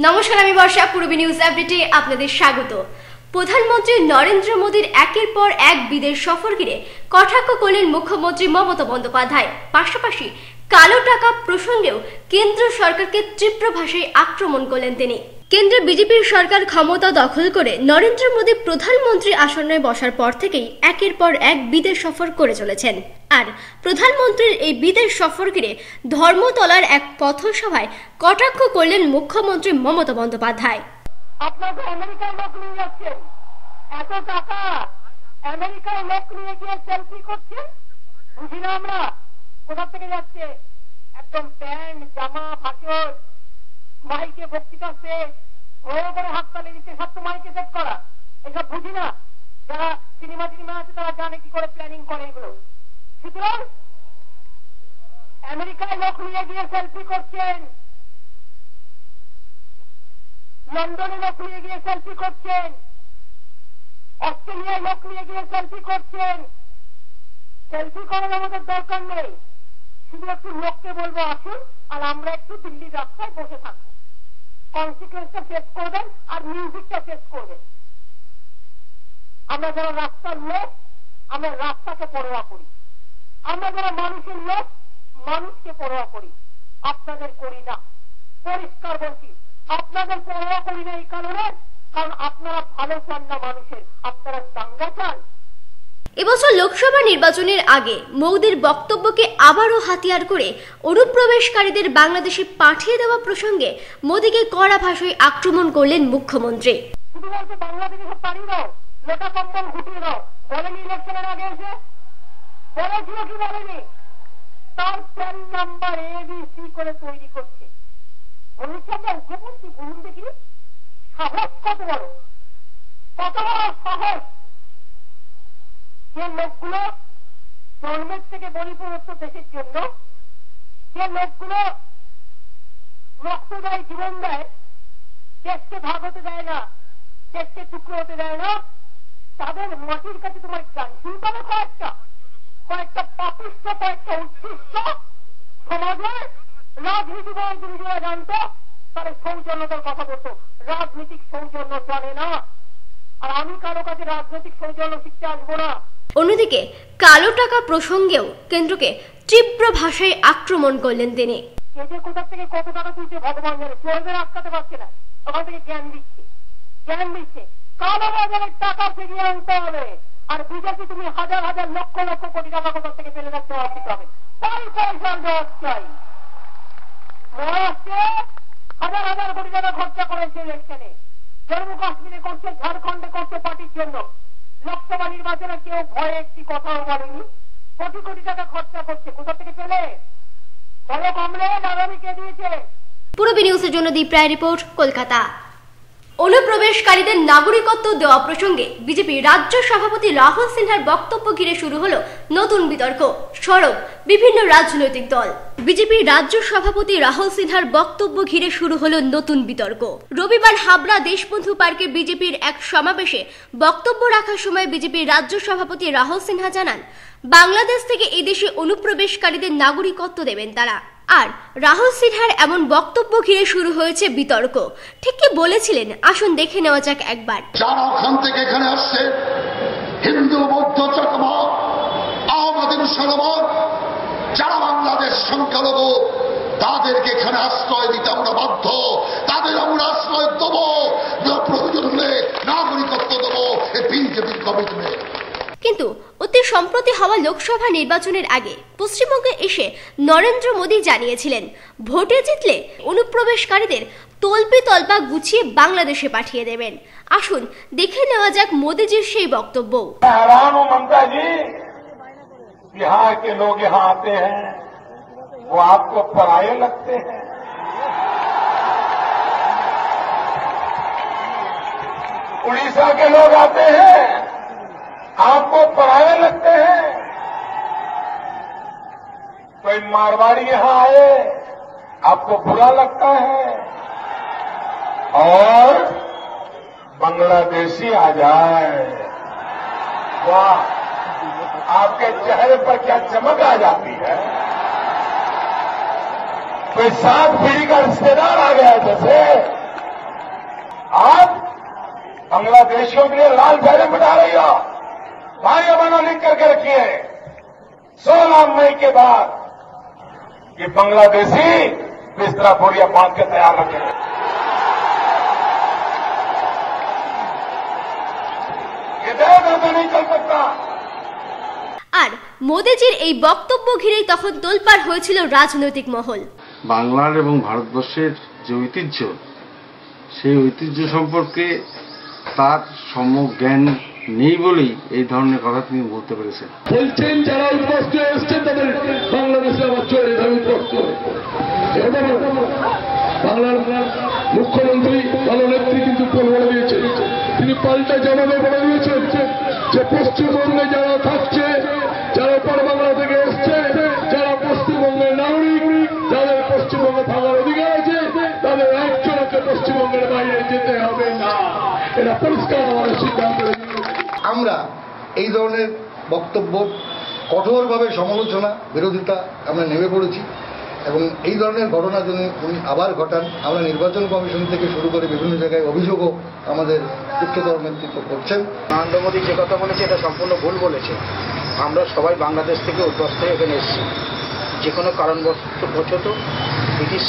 নমস্কার, আমি বর্ষা। পূর্বী নিউজ আপডেটে আপনাদের স্বাগত। প্রধানমন্ত্রী নরেন্দ্র মোদীর একের পর এক বিদেশ সফর ঘিরে কটাক্ষ করলেন মুখ্যমন্ত্রী মমতা বন্দ্যোপাধ্যায়। পাশাপাশি কালো টাকা প্রসঙ্গেও কেন্দ্র সরকারকে তীব্র ভাষায় আক্রমণ করলেন তিনি। কেন্দ্রে বিজেপির সরকার ক্ষমতা দখল করে নরেন্দ্র মোদী প্রধানমন্ত্রী আসনে বসার পর থেকেই একের পর এক বিদেশ সফর করে চলেছেন। আর প্রধানমন্ত্রীর এই বিদেশ সফর ঘিরে ধর্মতলার এক পথসভায় কটাক্ষ করলেন মুখ্যমন্ত্রী মমতা বন্দ্যোপাধ্যায়। আপনাকে আমেরিকার লোক নিয়ে যাচ্ছেন, এত টাকা আমেরিকার লোক নিয়ে গিয়ে সেলফি করছেন, বুঝি না আমরা কোথা থেকে যাচ্ছে। একদম প্যান্ট জামা ফাঁসর, মাইকে বক্তৃতা শেষ, বড় করে হাততালি দিচ্ছে, সব তো মাইকে সেট করা, এসব বুঝি না। যারা সিনেমা আছে তারা জানে কি করে প্ল্যানিং করে এগুলো। সুতরাং আমেরিকায় লোক নিয়ে গিয়ে সেলফি করছেন, লন্ডনে লোক নিয়ে গিয়ে সেলফি করছেন, অস্ট্রেলিয়ায় লোক নিয়ে গিয়ে সেলফি করছেন। সেলফি করার আমাদের দরকার নেই, শুধু একটু লোককে বলবো আসুন, আর আমরা একটু দিল্লির রাস্তায় বসে থাকবো। কনসিকুয়েন্সটা শেষ করবেন আর মিউজিকটা শেষ করবেন। আমরা যারা রাস্তার লোক, আমরা রাস্তাকে পরোয়া করি। আমরা যারা মানুষের লোক, মানুষকে পরোয়া করি। আপনাদের করি না, পরিষ্কার বলছি, আপনাদের পরোয়া করি না। এই কারণে, কারণ আপনারা ভালো চান না মানুষের, আপনারা দাঙ্গা চান। এবছর লোকসভা নির্বাচনের আগে মোদির বক্তব্যকে আবারও হাতিয়ার করে অনুপ্রবেশকারীদের বাংলাদেশে পাঠিয়ে দেওয়া প্রসঙ্গে মোদিকে কড়া ভাষায় আক্রমণ করলেন মুখ্যমন্ত্রী। শুধু বলছে বাংলাদেশে সব পাঠিয়ে দাও, লোটা কম্বল ঘুটিয়ে দাও, বলেনি ইলেকশনের আগে এসে? বলেছিল কি বলেনি? তার প্যান নাম্বার ABC করে তৈরি করছে। বলেছে মুখ্যমন্ত্রী, বলুন দেখি সাহস কত বড়, কত বড় সাহস। যে লোকগুলো জন্মের থেকে বলিপ্রদত্ত দেশের জন্য, যে লোকগুলো রক্ত দেয়, জীবন দেয়, দেশকে ভাগ হতে দেয় না, দেশকে টুকরো হতে দেয় না, তাদের মাটির কাছে তোমার গান শুনতে হবে। কয়েকটা পাপিষ্ঠ, কয়েকটা উচ্ছিষ্ট সমাজে রাজনীতি বলে তুমি যারা জানতো, তারা সৌজন্যতার কথা বলতো। রাজনৈতিক সৌজন্য জানে না, আর আমি কারো কাছে রাজনৈতিক সৌজন্য শিখতে আসবো না। অন্যদিকে কালো টাকা প্রসঙ্গেও কেন্দ্রকে তীব্র ভাষায় আক্রমণ করলেন তিনি। যে কোথা থেকে কত টাকা তুলছে ভগবান জানে, চোরদের আটকাতে পারছে না, ওখান থেকে জ্ঞান দিচ্ছে। কালো বাজারের টাকা ফিরিয়ে আনতে হবে, আর বিজেপি তুমি হাজার হাজার লক্ষ লক্ষ কোটি টাকা কোথা থেকে ফেলে রাখতে হবে, তাই পয়সার জবাব চাই। মহারাষ্ট্রে হাজার হাজার কোটি টাকা খরচা করেছে ইলেকশনে, জম্মু কাশ্মীরে করছে, ঝাড়খণ্ডে করছে পার্টির জন্য। লোকসভা নির্বাচনে কেউ ভয়ে একটি কথাও বলেনি। কোটি কোটি টাকা খরচা করছে, কোথা থেকে পেলে? বলো কমলে আগামী কে দিয়েছে? পূর্বী নিউজের জন্য দীপ রায় রিপোর্ট, কলকাতা। অনুপ্রবেশকারীদের নাগরিকত্ব দেওয়া প্রসঙ্গে বিজেপি রাজ্য সভাপতি রাহুল সিনহার বক্তব্য ঘিরে শুরু হলো নতুন বিতর্ক। সরব বিভিন্ন রাজনৈতিক দল। বিজেপির রাজ্য সভাপতি রাহুল সিনহার বক্তব্য ঘিরে শুরু হলো নতুন বিতর্ক। রবিবার হাবড়া দেশবন্ধু পার্কে বিজেপির এক সমাবেশে বক্তব্য রাখার সময় বিজেপির রাজ্য সভাপতি রাহুল সিনহা জানান, বাংলাদেশ থেকে এদেশে অনুপ্রবেশকারীদের নাগরিকত্ব দেবেন তারা। আর রাহুল সিনহার এমন বক্তব্য ঘিরে শুরু হয়েছে বিতর্ক। ঠিক কি বলেছিলেন, আসুন দেখে নেওয়া যাক একবার। যারা ওখান থেকে এখানে আসছে, হিন্দু বৌদ্ধ চাকমা আহমদিন সরোবর, যারা বাংলাদেশ সংখ্যালঘু, তাদেরকে এখানে আশ্রয় দিতে আমরা বাধ্য। তাদের আমরা আশ্রয় দেব, প্রয়োজন হলে নাগরিকত্ব দেব। এই বিজেপির কমিটমেন্ট। কিন্তু অতি সম্প্রতি হওয়া লোকসভা নির্বাচনের আগে পশ্চিমবঙ্গে এসে নরেন্দ্র মোদী জানিয়েছিলেন, ভোটে জিতলে অনুপ্রবেশকারীদের তল্পি তল্পা গুছিয়ে বাংলাদেশে পাঠিয়ে দেবেন। আসুন দেখে নেওয়া যাক মোদীজির সেই বক্তব্য। बिहार के लोग यहाँ आते हैं, वो आपको पराये लगते हैं। उड़ीसा के लोग आते हैं, आपको पराये लगते हैं। कोई मारवाड़ी यहाँ आए, आपको बुरा लगता है। और बांग्लादेशी आ जाए, वाह, आपके चेहरे पर क्या चमक आ जाती है। कोई 7 पीढ़ी का रिश्तेदार आ गया जैसे बांग्लादेशियों के लिए लाल झंडे बिठा रही हो, भाई बहनों लिख करके रखिए 16 मई के बाद कि बांग्लादेशी बिस्तरा बोरिया बांध के तैयार रखे। ये देश ऐसे नहीं चल सकता। আর মোদিজির এই বক্তব্য ঘিরেই তখন তোলপাড় হয়েছিল রাজনৈতিক মহল। বাংলার এবং ভারতবর্ষের যে ঐতিহ্য, সেই ঐতিহ্য সম্পর্কে তার সম্যক জ্ঞান নেই বলেই এই ধরনের কথা তিনি বলতে পেরেছেন। বলছেন যারা উদ্বাস্ত এসছেন তাদের বাংলাদেশে আবার চলে যাবে উদ্বাস্ত। বাংলার মুখ্যমন্ত্রী দলনেত্রী কিন্তু বলে দিয়েছেন, তিনি পাল্টা জবাবে বলে দিয়েছেন যে পশ্চিমবঙ্গে যারা থাকছে, যারা পর বাংলা থেকে এসছে, যারা পশ্চিমবঙ্গের নাগরিক, যাদের পশ্চিমবঙ্গে থাকার অধিকার আছে, তাদের একজনকে পশ্চিমবঙ্গের বাইরে যেতে হবে না। এটা পরিষ্কার আমাদের সিদ্ধান্ত। আমরা এই ধরনের বক্তব্য কঠোরভাবে সমালোচনা বিরোধিতা আমরা নেমে পড়েছি এবং এই ধরনের ঘটনা যদি উনি আবার ঘটান, আমরা নির্বাচন কমিশন থেকে শুরু করে বিভিন্ন জায়গায় অভিযোগও আমাদের উচ্চতর নেতৃত্ব করছেন। নরেন্দ্র মোদী যে কথা বলেছে এটা সম্পূর্ণ ভুল বলেছে। আমরা সবাই বাংলাদেশ থেকে উদ্বাস্ত হয়ে এখানে এসেছি। যে কোনো কারণবশত ব্রিটিশ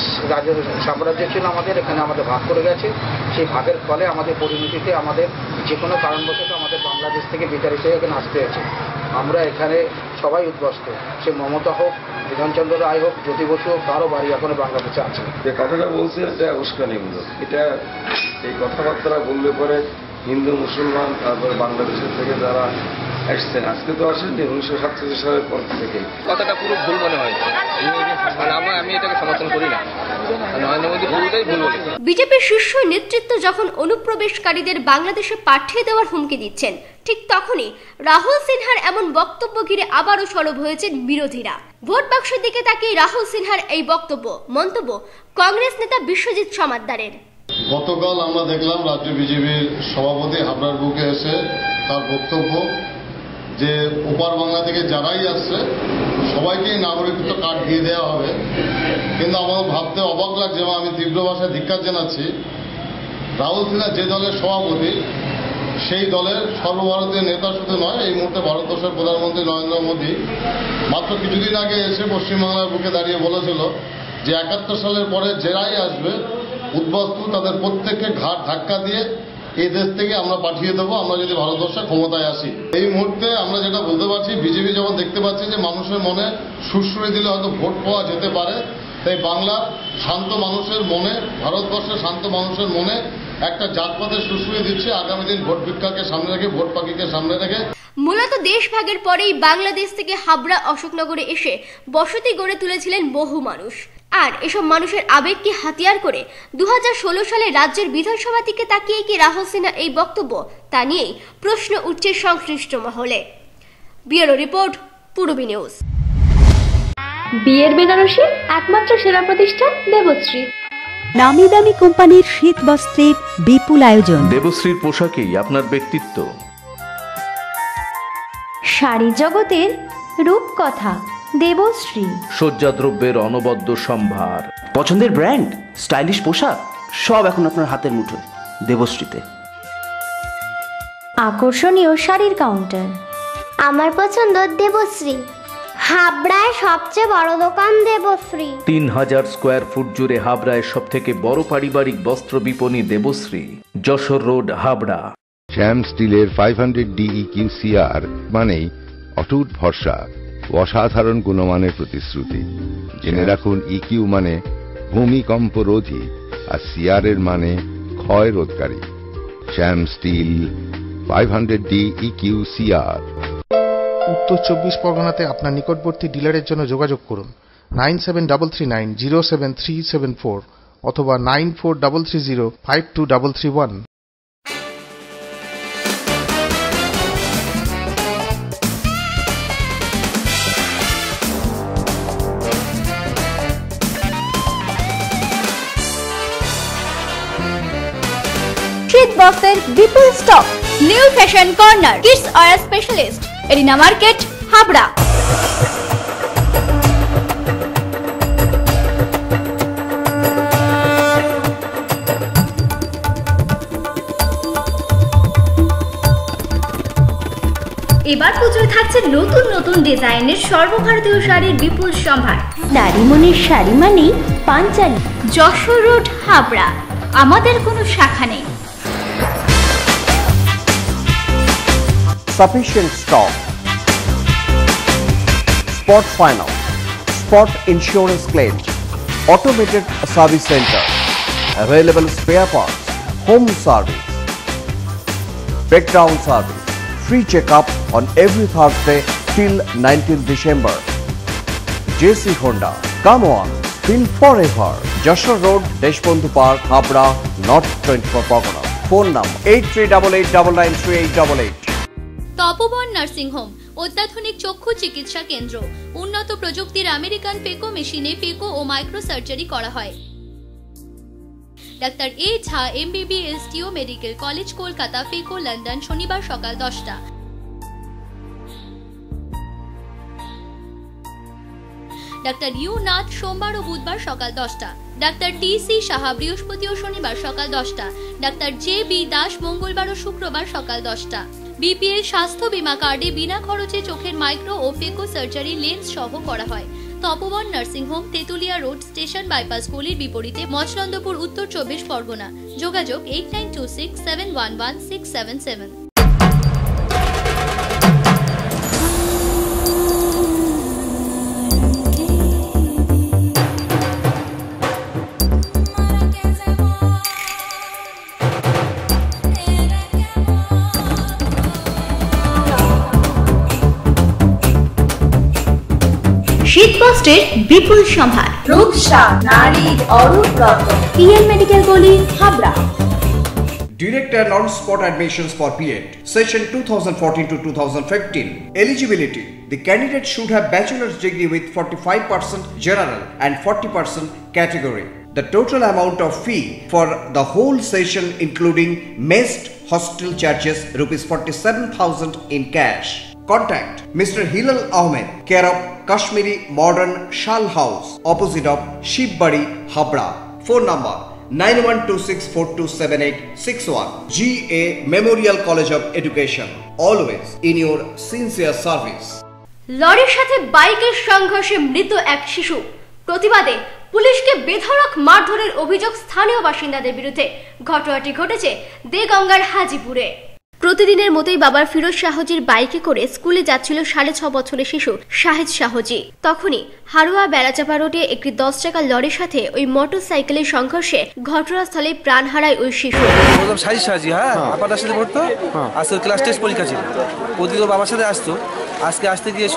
সাম্রাজ্য ছিল আমাদের, এখানে আমাদের ভাগ করে গেছে। সেই ভাগের ফলে আমাদের পরিণতিতে আমাদের যে কোনো কারণবশত আমাদের বাংলাদেশ থেকে বিতাড়িত হয়ে এখানে আসতে হয়েছে। আমরা এখানে সবাই উদ্বাস্ত, সে মমতা হোক, বিধানচন্দ্র রায় হোক, জ্যোতি বসু হোক, কারো বাড়ি এখনো বাংলাদেশে আছে। যে কথাটা বলছে এটা উস্কানিমূলক। এটা এই কথাবার্তা বললে পরে হিন্দু মুসলমান তারপরে বাংলাদেশের থেকে যারা আসছেন, আজকে তো আসেননি 1947 সালের পর থেকে। কথাটা পুরো ভুল মনে হয়, আমি এটাকে সমর্থন করি না। নরেন্দ্র মোদী পুরোটাই ভুল বলেছে। বিজেপির শীর্ষ নেতৃত্ব যখন অনুপ্রবেশকারীদের বাংলাদেশে পাঠিয়ে দেওয়ার হুমকি দিচ্ছেন, ঠিক তখনই রাহুল সিনহার এমন বক্তব্য ঘিরে আবারও সরব হয়েছেন বিরোধীরা। ভোট বাক্সের দিকে তাকিয়ে রাহুল সিনহার এই বক্তব্য, মন্তব্য কংগ্রেস নেতা বিশ্বজিৎ সমাদ্দারের। গতকাল আমরা দেখলাম রাজ্য বিজেপির সভাপতি হাবড়ার বুকে এসে তার বক্তব্য যে ওপার বাংলা থেকে যারাই আসছে সবাইকেই নাগরিকত্ব কার্ড দিয়ে দেওয়া হবে। কিন্তু আমার ভাবতে অবাক লাগছে এবং আমি তীব্র ভাষায় ধিক্কার জানাচ্ছি, রাহুল সিনহা যে দলের সভাপতি, সেই দলের সর্বভারতীয় নেতা শুধু নয়, এই মুহূর্তে ভারতবর্ষের প্রধানমন্ত্রী নরেন্দ্র মোদী মাত্র কিছুদিন আগে এসে পশ্চিমবাংলার বুকে দাঁড়িয়ে বলেছিল যে 71 সালের পরে যারাই আসবে উদ্বাস্তু তাদের প্রত্যেককে ঘাট ধাক্কা দিয়ে এই দেশ থেকে আমরা পাঠিয়ে দেবো, আমরা যদি ভারতবর্ষে ক্ষমতায় আসি। এই মুহূর্তে আমরা যেটা বলতে পারছি, বিজেপি যখন দেখতে পাচ্ছে যে মানুষের মনে সুরসুরি দিলে হয়তো ভোট পাওয়া যেতে পারে, তাই বাংলার শান্ত মানুষের মনে, ভারতবর্ষের শান্ত মানুষের মনে একটা জাতপাতের সুরসুরি দিচ্ছে। আগামী দিন ভোট ভিক্ষাকে সামনে রেখে, ভোট পাখিকে সামনে রেখে মূলত দেশভাগের পরেই বাংলাদেশ থেকে হাবড়া অশোকনগরে এসে বসতি গড়ে তুলেছিলেন বহু মানুষ। আর এসব মানুষের আবেগকে হাতিয়ার করে 2016 সালে রাজ্যের বিধানসভা দিকে তাকিয়ে কি রাহুল সিনহা এই বক্তব্য, তা নিয়েই প্রশ্ন উঠছে সংশ্লিষ্ট মহলে। Bureau report, Purbi news. বিয়ের বেনারসি একমাত্র সেরা প্রতিষ্ঠান দেবশ্রী। নামি দামি কোম্পানির শীত বস্ত্রের বিপুল আয়োজন। দেবশ্রীর পোশাকেই আপনার ব্যক্তিত্ব। শাড়ি জগতের রূপকথা দেবশ্রী। সজ্জাদ্রব্যের অনবদ্য সম্ভার। পছন্দের ব্র্যান্ড, স্টাইলিশ পোশাক সব এখন আপনার হাতের মুঠোয় দেবশ্রীতে। আকর্ষণীয় শাড়ির কাউন্টার। আমার পছন্দ দেবশ্রী। হাবড়ায় সবচেয়ে বড় দোকান দেবশ্রী। 3000 স্কোয়ার ফুট জুড়ে হাবড়ায় সব থেকে বড় পারিবারিক বস্ত্র বিপণী দেবশ্রী, যশোর রোড, হাবড়া। শ্যাম স্টিলের 500 DEQCR মানেই অটুট ভরসা, অসাধারণ গুণমানের প্রতিশ্রুতি। জেনে রাখুন, EQ মানে ভূমিকম্প রোধী আর CR এর মানে ক্ষয় রোধকারী। শ্যাম স্টিল 500 DEQCR। উত্তর 24 পরগনাতে আপনার নিকটবর্তী ডিলারের জন্য যোগাযোগ করুন 9733907374 অথবা 9433052331। শীত বস্ত্রের বিপুল stock, new fashion corner, kids wear specialist, arena market, Habra. এবার পুজোয় থাকছে নতুন নতুন ডিজাইনের সর্বভারতীয় শাড়ির বিপুল সম্ভার। নারী মনের শাড়ি মানেই পাঞ্চালী। যশোর রোড, হাবড়া। আমাদের কোনো শাখা নেই। Sufficient stock. Spot finance, spot insurance claims, automated service center, available spare parts, home service, breakdown service, free checkup on every Thursday till 19th December. JC Honda, come on, feel forever. Joshua Road, Deshbandhu Park, Habra, North 24 Pargana. Phone number 8388993888. Tapoban nursing home অত্যাধুনিক চক্ষু চিকিৎসা কেন্দ্র। উন্নত প্রযুক্তির American পেকো মেশিনে পেকো ও micro surgery করা হয়। Doctor এ ঝা MBBS টিও মেডিকেল কলেজ, কলকাতা, পেকো লন্ডন, শনিবার সকাল 10টা। ডাক্তার ইউ নাথ সোমবার ও বুধবার সকাল 10টা। ডাক্তার TC সাহা বৃহস্পতি ও শনিবার সকাল 10টা। ডাক্তার JB দাস মঙ্গলবার ও শুক্রবার সকাল 10টা। BPL স্বাস্থ্য বীমা কার্ডে বিনা খরচে চোখের মাইক্রো ও পেকো সার্জারি লেন্স সহ করা হয়। Tapoban nursing home, Tetulia road, station bypass গলির বিপরীতে, মচনন্দপুর, উত্তর 24 পরগনা। যোগাযোগ 8926711677। শীতবস্ত্রের বিপুল সম্ভার। রূপসা নারীর অরূপ রত্ন। PN মেডিকেল গলি, Habra. Direct and on-spot admissions for PET, session 2014 to 2015. Eligibility: the candidate should have bachelor's degree with 45% general and 40% category. The total amount of fee for the whole session including messed hostel charges ₹47,000 in cash. Contact Mr. Hilal Ahmed, care of Kashmiri Modern Shal House, opposite of Shivbari, Habra. Phone number 9126427861. GA Memorial College of Education, always in your sincere service. লরির সাথে বাইকের সংঘর্ষে মৃত এক শিশু। প্রতিবাদে পুলিশকে বেধড়ক মারধরের অভিযোগ স্থানীয় বাসিন্দাদের বিরুদ্ধে। ঘটনাটি ঘটেছে দেগঙ্গার হাজিপুরে। প্রতিদিনের মতোই বাবার ফিরোজ শাহজির বাইকে করে স্কুলে যাচ্ছিল 6.5 বছরের শিশু শাহিদ শাহজি। তখনই হারোয়া বেড়াচাপা রোডে একটি 10 চাকার লরির সাথে ওই মোটর সাইকেলের সংঘর্ষে ঘটনাস্থলে প্রাণ হারায় ওই শিশু। শাহিদ শাহজি আপার সাথে পড়তো, আজকে ক্লাস টেস্ট পরীক্ষা ছিল, প্রতিদিন ওর বাবার সাথে আসতো। আজকে আসতে গিয়ে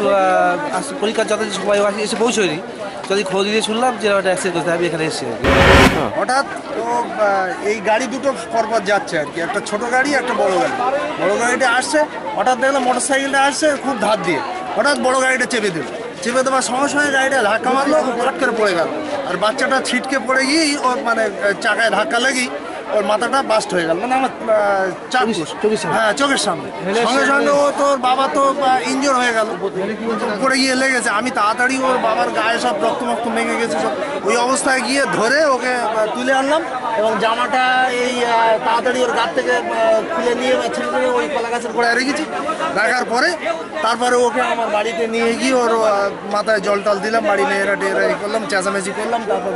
পরীক্ষার যত সবাই এসে পৌঁছয়নি, যদি খোঁজ দিয়ে শুনলাম যে ওটা অ্যাক্সিডেন্ট করতে আমি এখানে এসেছি। হঠাৎ ও এই গাড়ি দুটো পরপর যাচ্ছে আর কি, একটা ছোট গাড়ি একটা বড় গাড়ি। বড় গাড়িটা আসছে, হঠাৎ দেখলাম মোটর সাইকেলটা আসছে খুব ধার দিয়ে, হঠাৎ বড় গাড়িটা চেপে দিল। চেপে দেওয়ার সঙ্গে সঙ্গে গাড়িটা ধাক্কা মারলো, ফট করে পড়ে গেল। আর বাচ্চাটা ছিটকে পড়ে গিয়েই ওর মানে চাকায় ধাক্কা লেগেই ওর মাথাটা বাস্ট হয়ে গেল, মানে আমার চোখের সামনে। সঙ্গে সঙ্গে ও তোর বাবা তো ইনজোর হয়ে গেল, পড়ে গিয়ে লেগেছে। আমি তাড়াতাড়ি ওর বাবার গায়ে সব রক্ত ভেঙে গেছে সব, ওই অবস্থায় গিয়ে ধরে ওকে তুলে আনলাম এবং জামাটা এই তাড়াতাড়ি ওর গাছ থেকে খুলে নিয়ে ছেলে থেকে ওই কলা গাছের গোড়ায় রেখেছি। রাখার পরে তারপরে ওকে আমার বাড়িতে নিয়ে গিয়ে ওর মাথায় জল টল দিলাম, বাড়ি মেয়েরা টেরা করলাম, চেঁচামেচি করলাম। তারপর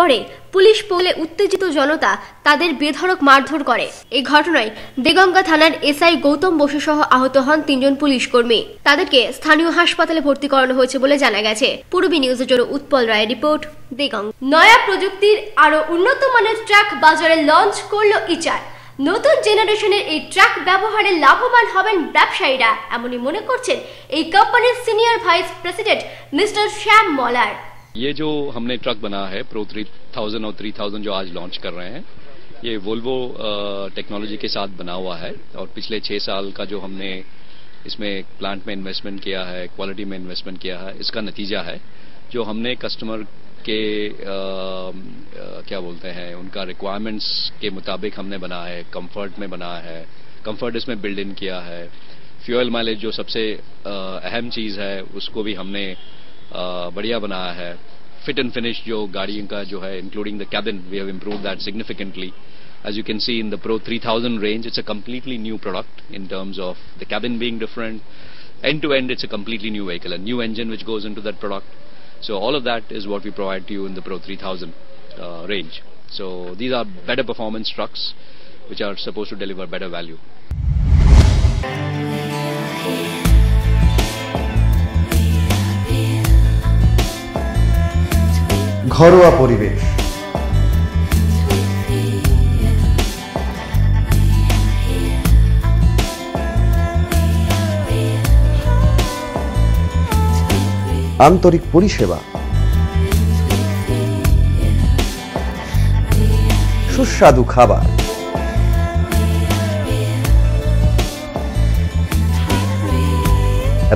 পরে পুলিশ পৌঁছে উত্তেজিত জনতা তাদের বেধড়ক মারধর করে। এই ঘটনায় দেগঙ্গা থানার SI গৌতম বসু সহ আহত হন 3 জন পুলিশ কর্মী। তাদেরকে স্থানীয় হাসপাতালে ভর্তি করানো হয়েছে বলে জানা গেছে। পূর্বী নিউজের জন্য উৎপল রায়ের রিপোর্ট, দেগঙ্গা। নয়া প্রযুক্তির আরো উন্নত মানের ট্রাক বাজারে লঞ্চ করলো ইচার। নতুন জেনারেশনের এই ট্রাক ব্যবহারে লাভবান হবেন ব্যবসায়ীরা, এমনই মনে করছেন এই কোম্পানির সিনিয়র ভাইস প্রেসিডেন্ট মিস্টার শ্যাম মলার। ये जो हमने ट्रक बनाया है प्रो 3000 और 3000 जो आज लॉन्च कर रहे हैं, ये वोल्वो टेक्नोलॉजी के साथ बना हुआ है। और पिछले 6 साल का जो हमने इसमें प्लांट में इन्वेस्टमेंट किया है, क्वालिटी में इन्वेस्टमेंट किया है, इसका नतीजा है जो हमने कस्टमर के क्या बोलते हैं उनका रिक्वायरमेंट्स के मुताबिक हमने बनाया है। कंफर्ट में बनाया है, कंफर्ट इसमें बिल्ड इन किया है। फ्यूल माइलेज जो सबसे अहम चीज़ है उसको भी हमने बढ़िया बनाया है। फिट एंड फिनिश जो गाड़ी का जो है including the cabin, we have improve that significantly. As you can see in the Pro 3000 range, it's a completely new product in terms of the cabin being different. End to end, it's a completely new vehicle, a new engine which goes into that product. So all of that is what we provide to you in the Pro 3000 range. So these are better performance trucks which are supposed to deliver better value. ঘরোয়া পরিবেশ, আন্তরিক পরিষেবা, সুস্বাদু খাবার,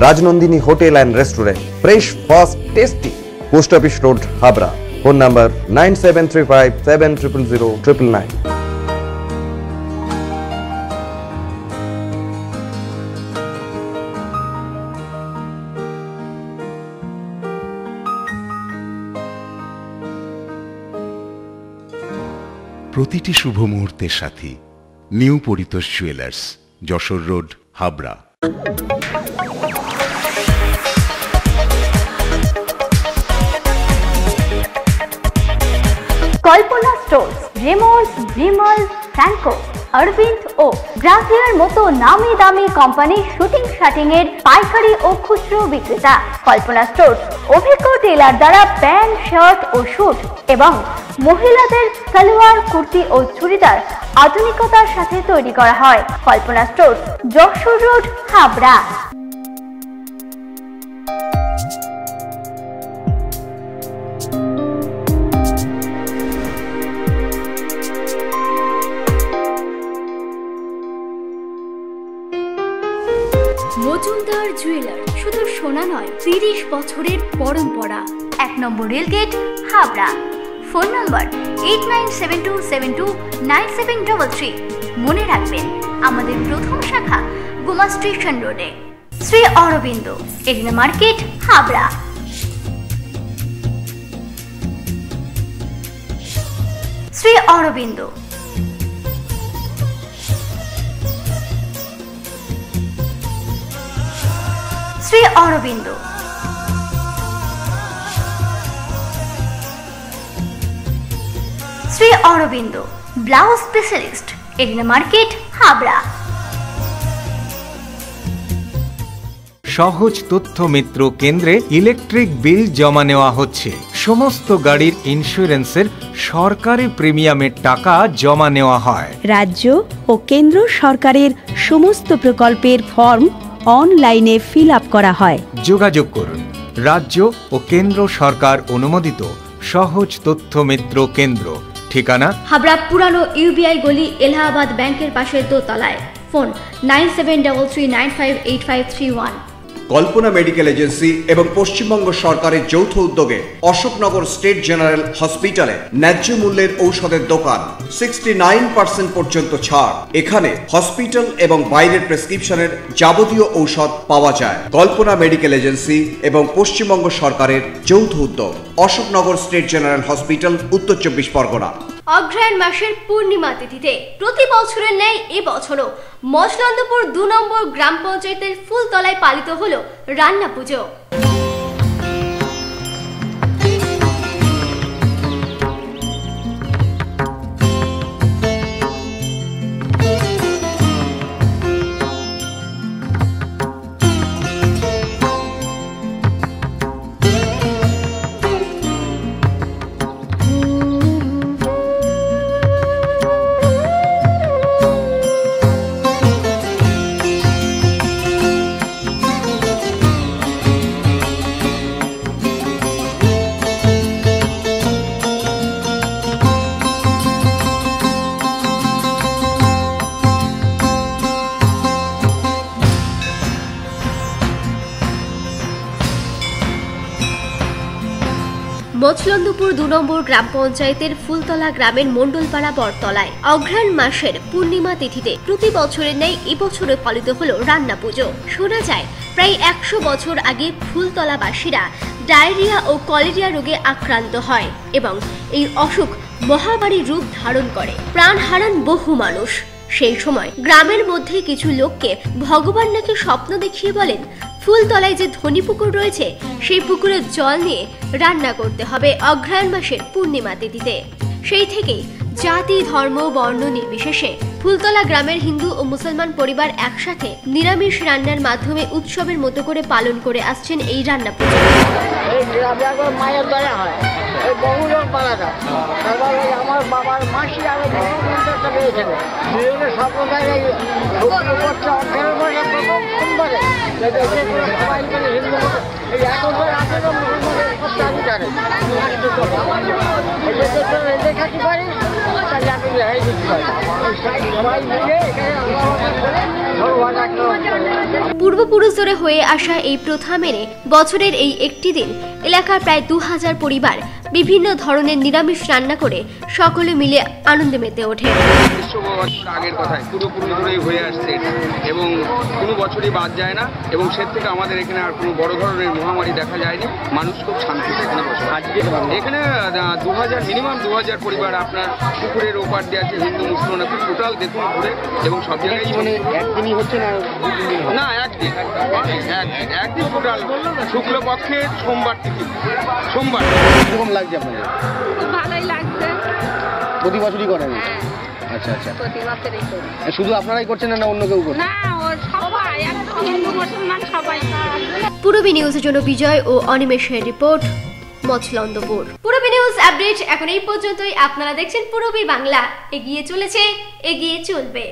Rajnandini hotel and restaurant, fresh, fast, tasty, post office road, Habra. Phone number 9735700999। প্রতিটি শুভ মুহূর্তের সাথী new Paritosh jewellers, Jashore road, Habra. Kalpana stores, Raymonds, Vimal, Franco, Arvind ও ব্রাজিয়ার মতো নামি দামি কোম্পানির শুটিং শাটিং এর পাইকারি ও খুচরো বিক্রেতা। কল্পনা স্টোর্স অভিজ্ঞ টেলার দ্বারা প্যান্ট, শার্ট ও স্যুট এবং মহিলাদের সালোয়ার, কুর্তি ও চুড়িদার আধুনিকতার সাথে তৈরি করা হয়। Kalpana stores, Jashore road, Habra. Majumdar jeweller শুধু সোনা নয়, 30 বছরের পরম্পরা। 1 number rail gate, Habra. Phone number 8972729733। মনে রাখবেন, আমাদের প্রথম শাখা গুমা স্টেশন রোডে। Shri Aurobindo, arena market, Habra. Shri Aurobindo, Shri Aurobindo. Shri Aurobindo blouse specialist, arena market, Habra. সহজ তথ্য মিত্র কেন্দ্রে ইলেকট্রিক বিল জমা নেওয়া হচ্ছে। সমস্ত গাড়ির ইন্স্যুরেন্সের সরকারি প্রিমিয়ামের টাকা জমা নেওয়া হয়। রাজ্য ও কেন্দ্র সরকারের সমস্ত প্রকল্পের ফর্ম অনলাইনে ফিল আপ করা হয়। যোগাযোগ করুন রাজ্য ও কেন্দ্র সরকার অনুমোদিত সহজ তথ্য মিত্র কেন্দ্র। ঠিকানা হাবড়া পুরানো ইউবিআই গলি, এলাহাবাদ ব্যাংকের পাশে দোতলায়। ফোন 9733958531। কল্পনা মেডিকেল এজেন্সি এবং পশ্চিমবঙ্গ সরকারের যৌথ উদ্যোগে অশোকনগর স্টেট জেনারেল হসপিটালে ন্যায্য মূল্যের ঔষধের দোকান, 69% পর্যন্ত ছাড়। এখানে হসপিটাল এবং বাইরের প্রেসক্রিপশনের যাবতীয় ঔষধ পাওয়া যায়। কল্পনা মেডিকেল এজেন্সি এবং পশ্চিমবঙ্গ সরকারের যৌথ উদ্যোগ, অশোকনগর স্টেট জেনারেল হসপিটাল, উত্তর 24 পরগনা। অগ্রহায়ণ মাসের পূর্ণিমা তিথিতে প্রতি বছরের ন্যায় এবছরও মচলন্দপুর 2 নম্বর গ্রাম পঞ্চায়েতের ফুলতলায় পালিত হলো রান্না পুজো। মচলন্দপুর 2 নম্বর গ্রাম পঞ্চায়েতের ফুলতলা গ্রামের মণ্ডলপাড়া বটতলায় অগ্রহায়ণ মাসের পূর্ণিমা তিথিতে প্রতি বছরের ন্যায় এবছরে পালিত হলো রান্না পুজো। শোনা যায় প্রায় 100 বছর আগে ফুলতলাবাসীরা ডায়রিয়া ও কলেরিয়া রোগে আক্রান্ত হয় এবং এই অসুখ মহামারী রূপ ধারণ করে, প্রাণ হারান বহু মানুষ। সেই সময় গ্রামের মধ্যে কিছু লোককে ভগবান নাকি স্বপ্ন দেখিয়ে বলেন, ফুলতলায় যে ধনী পুকুর রয়েছে সেই পুকুরের জল নিয়ে রান্না করতে হবে অগ্রহায়ণ মাসের পূর্ণিমা তিথিতে। সেই থেকেই জাতি, ধর্ম, বর্ণ নির্বিশেষে ফুলতলা গ্রামের হিন্দু ও মুসলমান পরিবার একসাথে নিরামিষ রান্নার মাধ্যমে উৎসবের মতো করে পালন করে আসছেন এই রান্না পুজো। মায়ের দয়া হয়, এই বহু লোক মারা যায়। তারপর আমার বাবার মাসি আরো পেয়েছিল, দুজনে সম্প্রদায় করছে অর্থের পয়সা প্রথম সুন্দরে সবাই মিলে হিন্দু এই এখন আসলে মুসলমানের করতে আমি জানি রেঁধে খাতে পারি, তাহলে আমি রেহাই দিতে পারি। সবাই মিলে এখানে পূর্বপুরুষ ধরে হয়ে আসা এই প্রথা মেনে বছরের এই একটি দিন এলাকার প্রায় 2000 পরিবার বিভিন্ন ধরনের নিরামিষ রান্না করে সকলে মিলে আনন্দে মেতে ওঠে। আগের কথায় পূর্বপুরুষ ধরেই হয়ে আসছে এবং কোনো বছরই বাদ যায় না এবং সে থেকে আমাদের এখানে আর কোনো বড় ধরনের মহামারী দেখা যায়নি। মানুষ খুব শান্তিতে এখানে বসে। আজকে এখানে 2000 মিনিমাম 2000 পরিবার আপনার পুকুরের ওপার দিয়ে আছে, হিন্দু মুসলমান টোটাল দেখুন ঘুরে এবং সব জায়গায় একদিনই হচ্ছে না একদিন টোটাল শুক্লপক্ষের সোমবার থেকে সোমবার। কিরকম লাগছে আপনাদের? ভালোই লাগছে। প্রতি বছরই করেন? আচ্ছা আচ্ছা, শুধু আপনারাই করছেন না অন্য কেউ করছেন? না, সবাই, হিন্দু মুসলমান সবাই। পূরবী নিউজের জন্য বিজয় ও অনিমেষের report, Machhlandapur. Purabi news update এখন এই পর্যন্তই। আপনারা দেখছেন পূরবী বাংলা, এগিয়ে চলেছে, এগিয়ে চলবে।